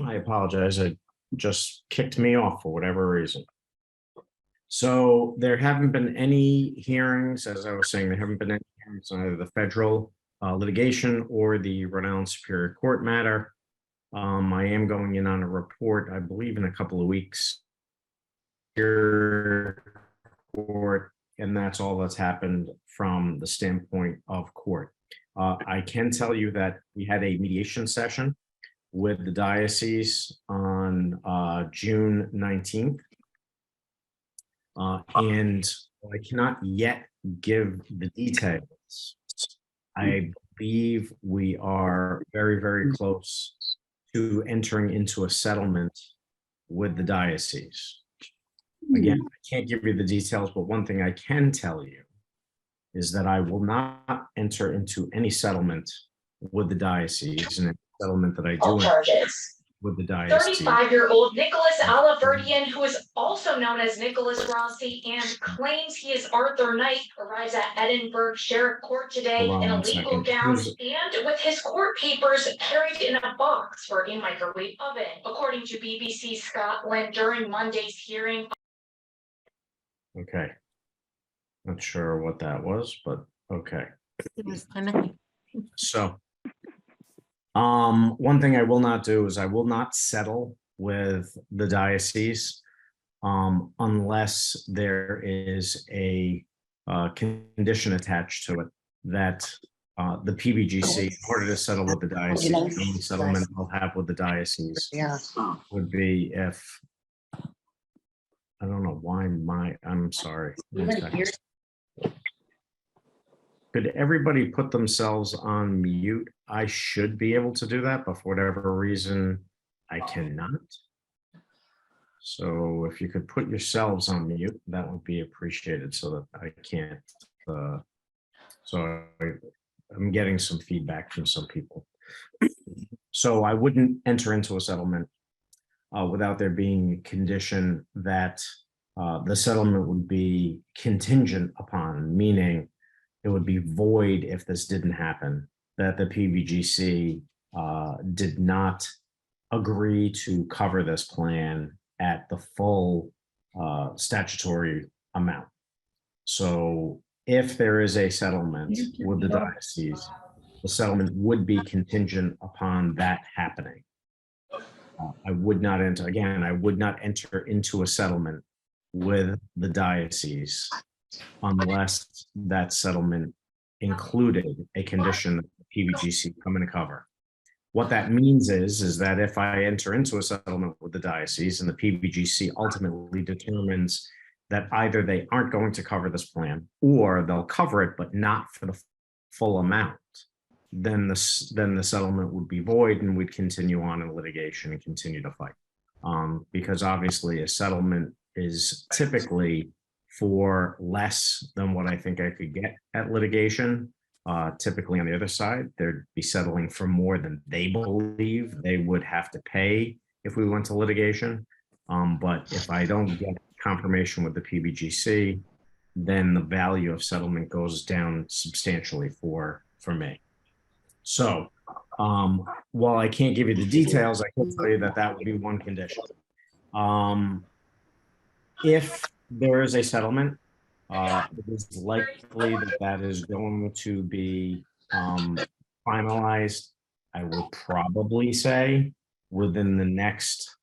I apologize. It just kicked me off for whatever reason. So there haven't been any hearings, as I was saying, there haven't been any hearings on either the federal litigation or the Rhode Island Superior Court matter. I am going in on a report, I believe, in a couple of weeks. Here, court, and that's all that's happened from the standpoint of court. I can tell you that we had a mediation session with the diocese on June 19th. And I cannot yet give the details. I believe we are very, very close to entering into a settlement with the diocese. Again, I can't give you the details, but one thing I can tell you is that I will not enter into any settlement with the diocese, and any settlement that I do with the diocese. 35-year-old Nicholas Alaverdian, who is also known as Nicholas Rossi and claims he is Arthur Knight, arrives at Edinburgh Sheriff Court today in a legal gown and with his court papers carried in a box for a microwave oven. According to BBC Scotland, during Monday's hearing. Okay. Not sure what that was, but okay. So, one thing I will not do is I will not settle with the diocese unless there is a condition attached to it that the PBGC, in order to settle with the diocese, the only settlement I'll have with the diocese would be if, I don't know why I'm sorry. Could everybody put themselves on mute? I should be able to do that, but for whatever reason, I cannot. So if you could put yourselves on mute, that would be appreciated so that I can't. I'm getting some feedback from some people. So I wouldn't enter into a settlement without there being a condition that the settlement would be contingent upon, meaning it would be void if this didn't happen, that the PBGC did not agree to cover this plan at the full statutory amount. So if there is a settlement with the diocese, the settlement would be contingent upon that happening. I would not enter, again, I would not enter into a settlement with the diocese unless that settlement included a condition that the PBGC come in to cover. What that means is that if I enter into a settlement with the diocese and the PBGC ultimately determines that either they aren't going to cover this plan or they'll cover it, but not for the full amount, then the settlement would be void and we'd continue on in litigation and continue to fight. Because obviously a settlement is typically for less than what I think I could get at litigation. Typically on the other side, they'd be settling for more than they believe they would have to pay if we went to litigation. But if I don't get confirmation with the PBGC, then the value of settlement goes down substantially for me. So while I can't give you the details, I can tell you that that would be one condition. If there is a settlement, it is likely that that is going to be finalized, I would probably say, within the next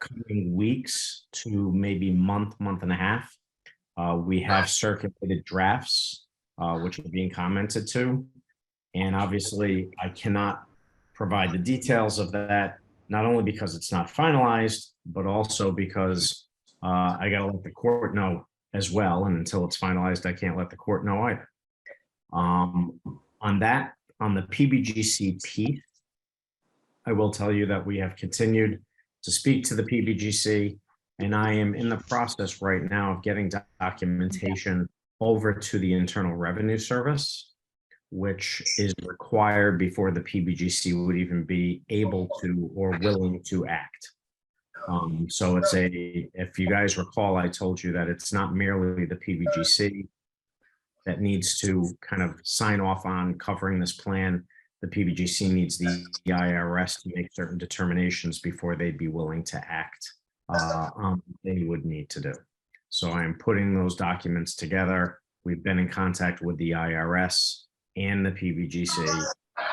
coming weeks to maybe month and a half. We have circulated drafts, which are being commented to. And obviously, I cannot provide the details of that, not only because it's not finalized, but also because I got to let the court know as well. And until it's finalized, I can't let the court know either. On the PBGC piece, I will tell you that we have continued to speak to the PBGC, and I am in the process right now of getting documentation over to the Internal Revenue Service, which is required before the PBGC would even be able to or willing to act. So it's if you guys recall, I told you that it's not merely the PBGC that needs to kind of sign off on covering this plan. the PBGC needs the IRS to make certain determinations before they'd be willing to act on what they would need to do. So I'm putting those documents together. We've been in contact with the IRS and the PBGC,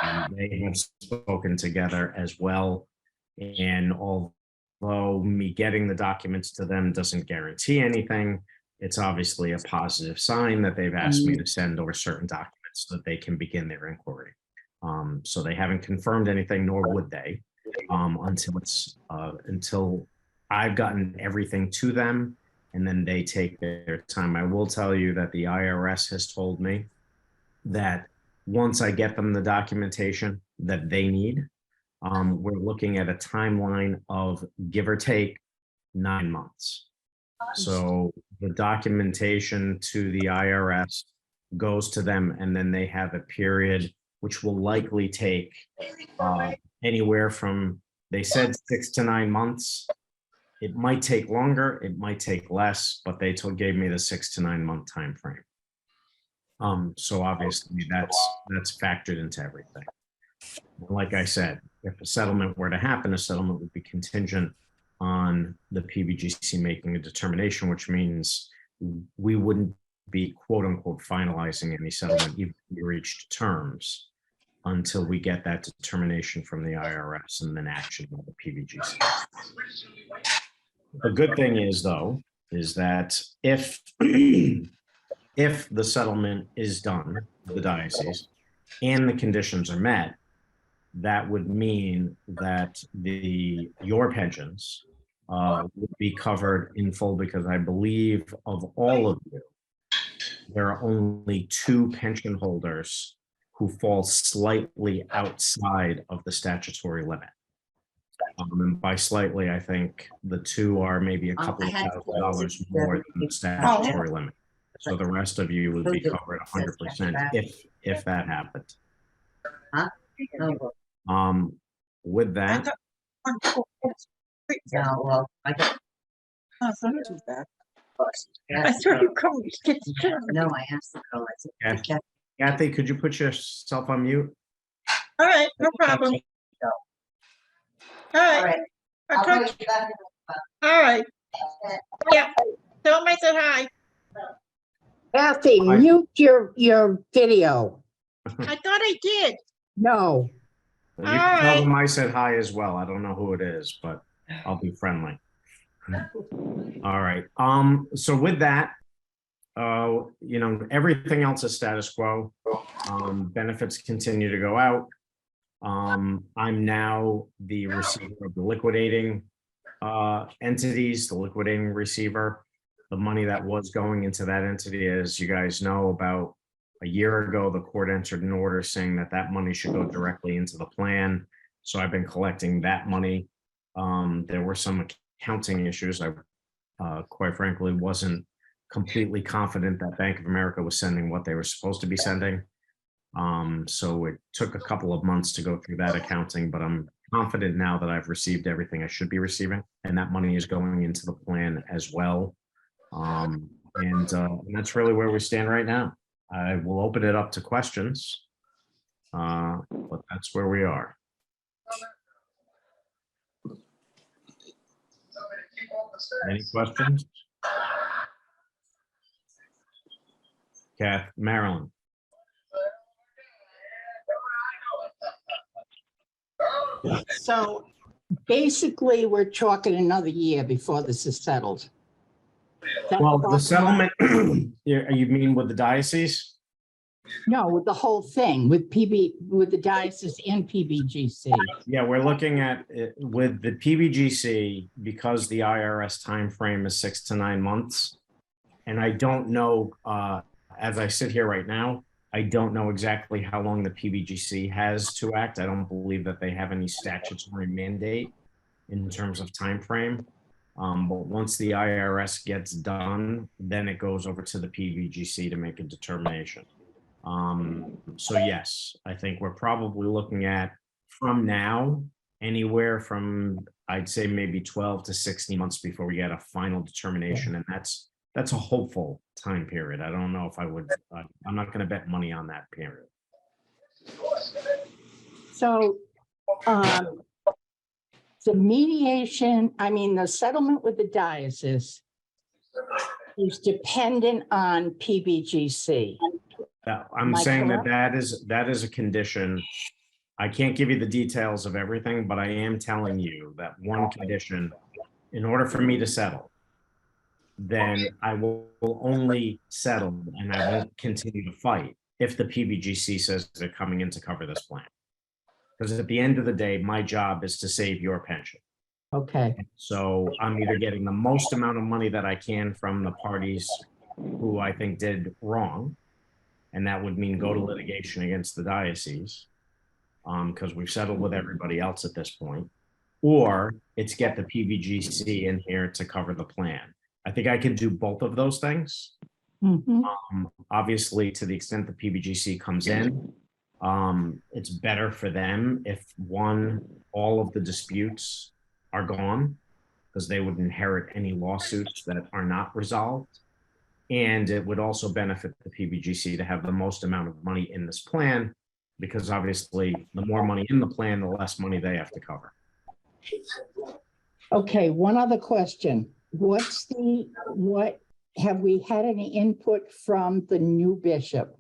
and they have spoken together as well. And although me getting the documents to them doesn't guarantee anything, it's obviously a positive sign that they've asked me to send over certain documents so that they can begin their inquiry. So they haven't confirmed anything, nor would they, until I've gotten everything to them, and then they take their time. I will tell you that the IRS has told me that once I get them the documentation that they need, we're looking at a timeline of give or take 9 months. So the documentation to the IRS goes to them, and then they have a period which will likely take anywhere from, they said 6 to 9 months. It might take longer, it might take less, but they gave me the 6 to 9 month time frame. So obviously that's factored into everything. Like I said, if a settlement were to happen, a settlement would be contingent on the PBGC making a determination, which means we wouldn't be quote unquote finalizing any settlement, even if we reached terms, until we get that determination from the IRS and then action by the PBGC. The good thing is, though, is that if the settlement is done, the diocese, and the conditions are met, that would mean that your pensions would be covered in full, because I believe of all of you, there are only 2 pension holders who fall slightly outside of the statutory limit. And by slightly, I think the 2 are maybe a couple of $1,000 more than the statutory limit. So the rest of you would be covered 100% if that happened. With that, Yeah, well, I don't. Oh, it's not too bad. I I saw you come, get No, I asked the girl, I said, Yeah. Kathy, could you put yourself on mute? All right, no problem. All all right, right. I'll I'll call talk, you back. all right. Yeah, tell them I said hi. Kathy, Hi. mute your video. I thought I did. No, You can tell Alright. them I said hi as well. I don't know who it is, but I'll be friendly. All right. So with that, everything else is status quo. Benefits continue to go out. I'm now the receiver of the liquidating entities, the liquidating receiver. The money that was going into that entity, as you guys know, about a year ago, the court entered an order saying that money should go directly into the plan. So I've been collecting that money. There were some accounting issues. I quite frankly wasn't completely confident that Bank of America was sending what they were supposed to be sending. So it took a couple of months to go through that accounting, but I'm confident now that I've received everything I should be receiving, and that money is going into the plan as well. And that's really where we stand right now. I will open it up to questions, but that's where we are. Any questions? Kath, Marilyn. so basically, we're talking another year before this is settled. Well, the settlement, you mean with the diocese? No, with the whole thing, with the diocese and PBGC. Yeah, we're looking at it with the PBGC, because the IRS timeframe is 6 to 9 months. And I don't know, as I sit here right now, I don't know exactly how long the PBGC has to act. I don't believe that they have any statutory mandate in terms of timeframe. But once the IRS gets done, then it goes over to the PBGC to make a determination. So yes, I think we're probably looking at, from now, anywhere from, I'd say maybe 12 to 16 months before we get a final determination. And that's a hopeful time period. I don't know if I would, I'm not going to bet money on that period. So, the mediation, I mean, the settlement with the diocese is dependent on PBGC. I'm Am I saying that correct? that is a condition. I can't give you the details of everything, but I am telling you that one condition, in order for me to settle, then I will only settle and I won't continue to fight if the PBGC says they're coming in to cover this plan. Because at the end of the day, my job is to save your pension. Okay, So I'm either getting the most amount of money that I can from the parties who I think did wrong, and that would mean go to litigation against the diocese, because we've settled with everybody else at this point, or it's get the PBGC in here to cover the plan. I think I could do both of those things. mhm, Obviously, to the extent the PBGC comes in, it's better for them if all of the disputes are gone, because they would inherit any lawsuits that are not resolved. And it would also benefit the PBGC to have the most amount of money in this plan, because obviously the more money in the plan, the less money they have to cover. okay, one other question. Have we had any input from the new bishop?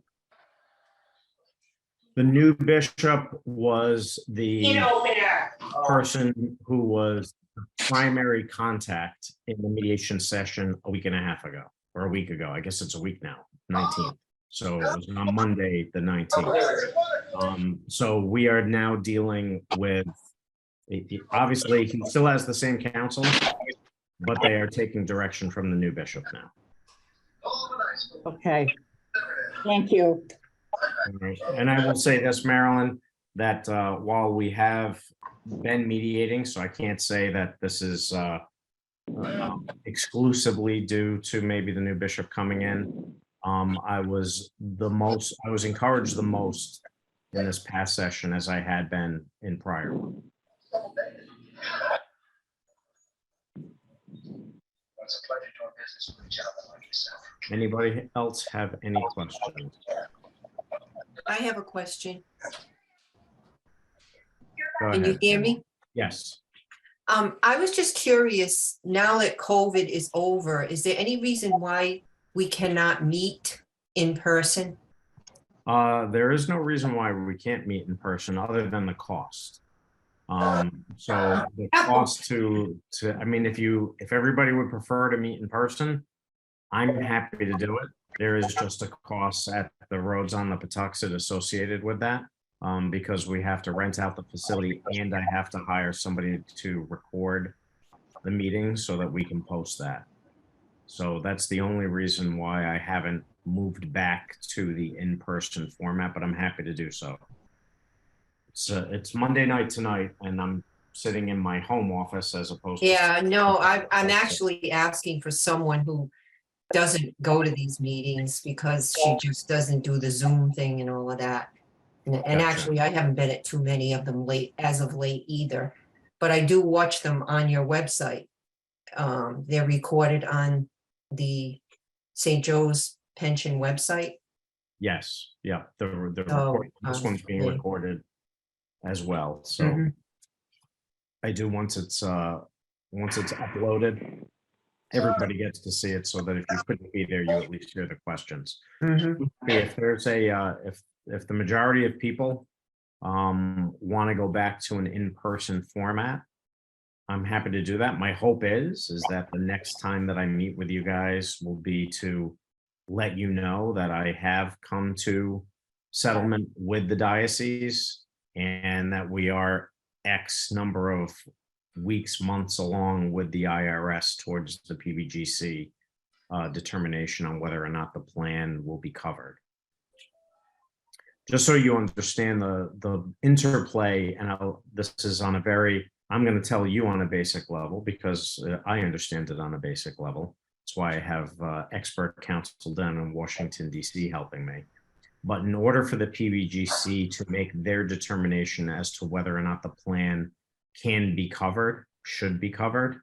The new bishop was the person who was the primary contact in the mediation session a week and a half ago, or a week ago. I guess it's a week now, 19th. So it was on Monday, the 19th. So we are now dealing with, obviously, he still has the same council, but they are taking direction from the new bishop now. Okay, thank you. And I will say this, Marilyn, that while we have been mediating, so I can't say that this is exclusively due to maybe the new bishop coming in. I was encouraged the most in this past session as I had been in prior ones. It's a pleasure doing business with a gentleman like yourself. Anybody else have any questions? I have a question. Go Can you ahead. hear me? Yes. I was just curious, now that COVID is over, is there any reason why we cannot meet in person? There is no reason why we can't meet in person other than the cost. So the cost I mean, if everybody would prefer to meet in person, I'm happy to do it. There is just a cost at the Roads on the Patuxent associated with that, because we have to rent out the facility and I have to hire somebody to record the meeting so that we can post that. So that's the only reason why I haven't moved back to the in-person format, but I'm happy to do so. It's Monday night tonight and I'm sitting in my home office as opposed to. Yeah, no, I'm actually asking for someone who doesn't go to these meetings because she just doesn't do the Zoom thing and all of that. And Gotcha. actually, I haven't been at too many of them as of late either, but I do watch them on your website. They're recorded on the St. Joe's Pension website. Yes, yeah, Oh, this one's being okay. recorded as well, so. Mhm. I do once it's uploaded, everybody gets to see it so that if you couldn't be there, you at least hear the questions. Mhm. If there's if the majority of people want to go back to an in-person format, I'm happy to do that. My hope is that the next time that I meet with you guys will be to let you know that I have come to settlement with the diocese and that we are X number of weeks, months along with the IRS towards the PBGC determination on whether or not the plan will be covered. Just so you understand the interplay, and this is on a I'm going to tell you on a basic level because I understand it on a basic level. That's why I have expert counsel down in Washington, D.C. helping me. But in order for the PBGC to make their determination as to whether or not the plan can be covered, should be covered,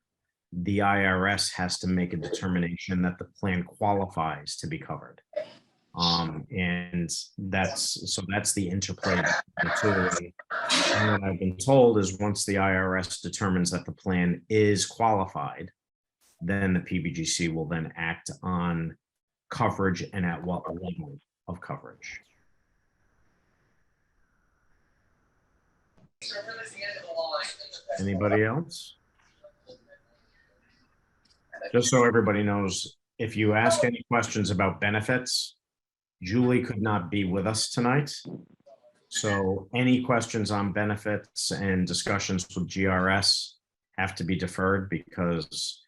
the IRS has to make a determination that the plan qualifies to be covered. And that's the interplay between the two. And what I've been told is once the IRS determines that the plan is qualified, then the PBGC will then act on coverage and at what level of coverage. Anybody else? Just so everybody knows, if you ask any questions about benefits, Julie could not be with us tonight. So any questions on benefits and discussions with GRS have to be deferred because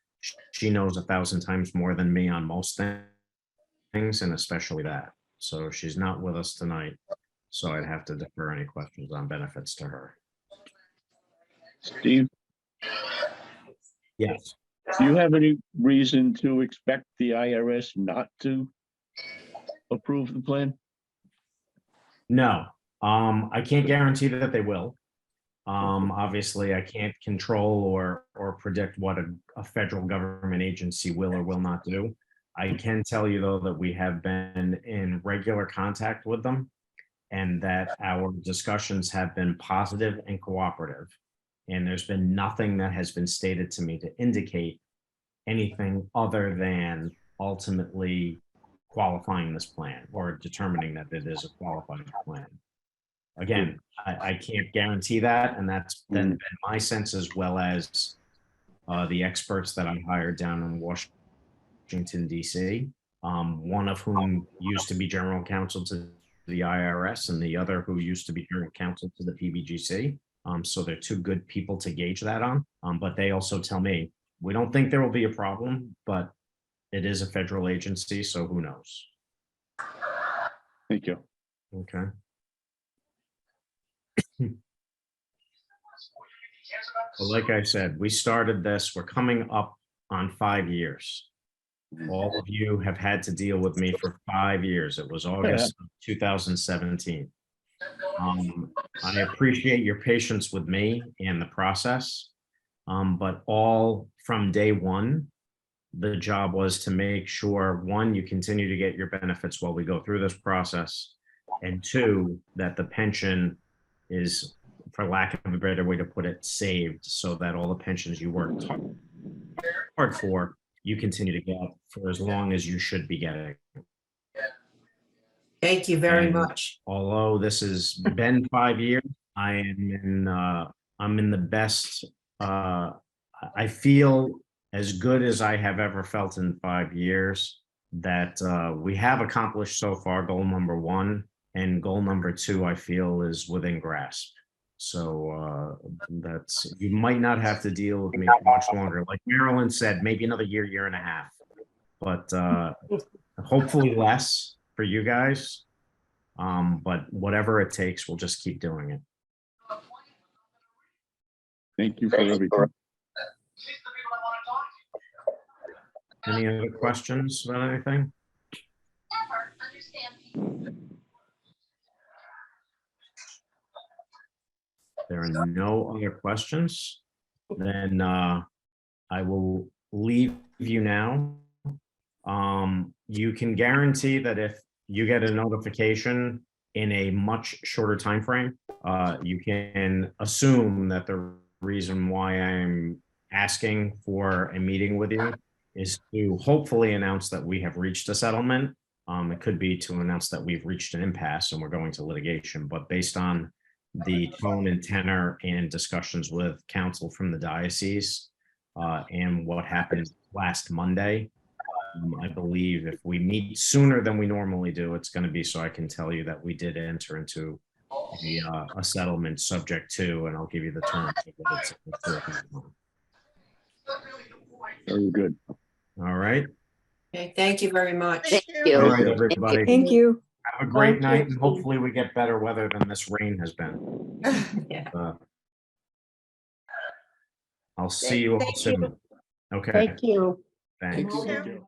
she knows 1,000 times more than me on most things, and especially that. So she's not with us tonight. So I'd have to defer any questions on benefits to her. Steve, Yes. do you have any reason to expect the IRS not to approve the plan? No, I can't guarantee that they will. Obviously, I can't control or predict what a federal government agency will or will not do. I can tell you, though, that we have been in regular contact with them and that our discussions have been positive and cooperative. And there's been nothing that has been stated to me to indicate anything other than ultimately qualifying this plan or determining that it is a qualifying plan. Again, I can't guarantee that, and that's been my sense, as well as the experts that I hired down in Washington, D.C., one of whom used to be general counsel to the IRS and the other who used to be general counsel to the PBGC. So they're two good people to gauge that on. But they also tell me, we don't think there will be a problem, but it is a federal agency, so who knows? Thank you. Okay. Well, like I said, we started this, we're coming up on 5 years. All of you have had to deal with me for 5 years. It was August of 2017. I appreciate your patience with me and the process, but all from day one, the job was to make sure, one, you continue to get your benefits while we go through this process, and two, that the pension is, for lack of a better way to put it, saved so that all the pensions you worked hard for, you continue to get for as long as you should be getting. Thank you very And much. Although this has been 5 years, I'm in the best, I feel as good as I have ever felt in 5 years, that we have accomplished so far goal number 1, and goal number 2, I feel, is within grasp. So that's, you might not have to deal with me for much longer. Like Marilyn said, maybe another year, year and a half, but hopefully less for you guys. But whatever it takes, we'll just keep doing it. Thank you for everything. Any other questions about anything? There are no other questions. Then I will leave you now. You can guarantee that if you get a notification in a much shorter time frame, you can assume that the reason why I'm asking for a meeting with you is to hopefully announce that we have reached a settlement. It could be to announce that we've reached an impasse and we're going to litigation, but based on the tone and tenor and discussions with counsel from the diocese and what happened last Monday, I believe if we meet sooner than we normally do, it's going to be so I can tell you that we did enter into a settlement subject to, and I'll give you the terms of what it's. Very good. All right. Okay, thank you very much. Thank All you. right, everybody. Thank you. Have a great Thank you. night, and hopefully we get better weather than this rain has been. Yeah. I'll see you all Thank you. soon. Okay, Thank you. thanks. Thank you.